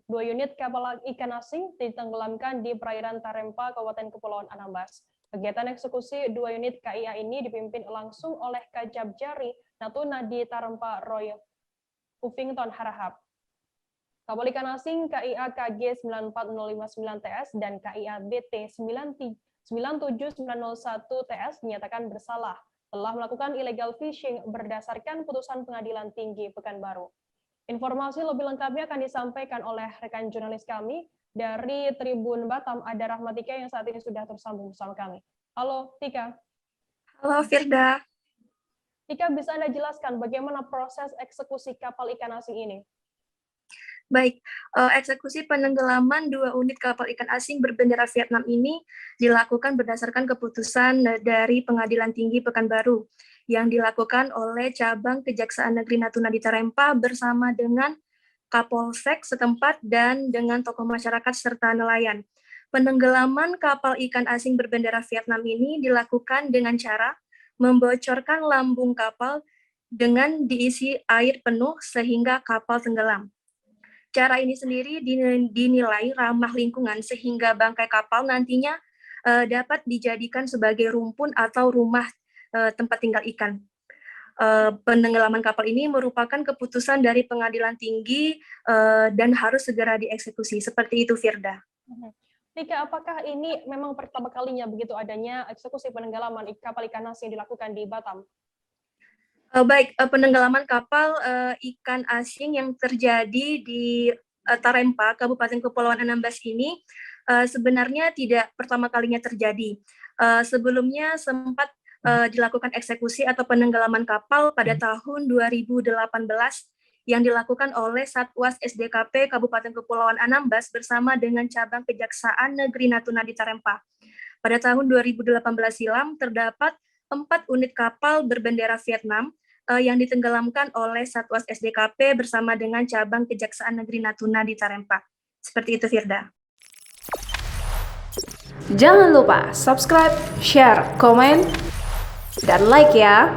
Dua unit kapal ikan asing ditenggelamkan di perairan Tarempa, Kabupaten Kepulauan Anambas. Kegiatan eksekusi dua unit KIA ini dipimpin langsung oleh Kajabjari Natuna di Tarempa Roy Huffington Harahap. Kapal ikan asing KIA KG 94059TS dan KIA BT 97901TS dinyatakan bersalah telah melakukan illegal fishing berdasarkan putusan Pengadilan Tinggi Pekanbaru. Informasi lebih lengkapnya akan disampaikan oleh rekan jurnalis kami dari Tribun Batam, ada Rahmatika yang saat ini sudah tersambung bersama kami. Halo, Tika. Halo, Firda. Tika, bisa Anda jelaskan bagaimana proses eksekusi kapal ikan asing ini? Baik, eksekusi penenggelaman dua unit kapal ikan asing berbendera Vietnam ini dilakukan berdasarkan keputusan dari Pengadilan Tinggi Pekanbaru yang dilakukan oleh Cabang Kejaksaan Negeri Natuna di Tarempa bersama dengan Kapolsek setempat dan dengan tokoh masyarakat serta nelayan. Penenggelaman kapal ikan asing berbendera Vietnam ini dilakukan dengan cara membocorkan lambung kapal dengan diisi air penuh sehingga kapal tenggelam. Cara ini sendiri dinilai ramah lingkungan sehingga bangkai kapal nantinya dapat dijadikan sebagai rumpun atau rumah tempat tinggal ikan. Penenggelaman kapal ini merupakan keputusan dari Pengadilan Tinggi dan harus segera dieksekusi. Seperti itu, Firda. Tika, apakah ini memang pertama kalinya begitu adanya eksekusi penenggelaman kapal ikan asing dilakukan di Batam? Baik, penenggelaman kapal ikan asing yang terjadi di Tarempa, Kabupaten Kepulauan Anambas ini sebenarnya tidak pertama kalinya terjadi. Sebelumnya sempat dilakukan eksekusi atau penenggelaman kapal pada tahun 2018 yang dilakukan oleh Satwas SDKP Kabupaten Kepulauan Anambas bersama dengan Cabang Kejaksaan Negeri Natuna di Tarempa. Pada tahun 2018 silam terdapat 4 unit kapal berbendera Vietnam yang ditenggelamkan oleh Satwas SDKP bersama dengan Cabang Kejaksaan Negeri Natuna di Tarempa. Seperti itu, Firda. Jangan lupa subscribe, share, komen, dan like ya!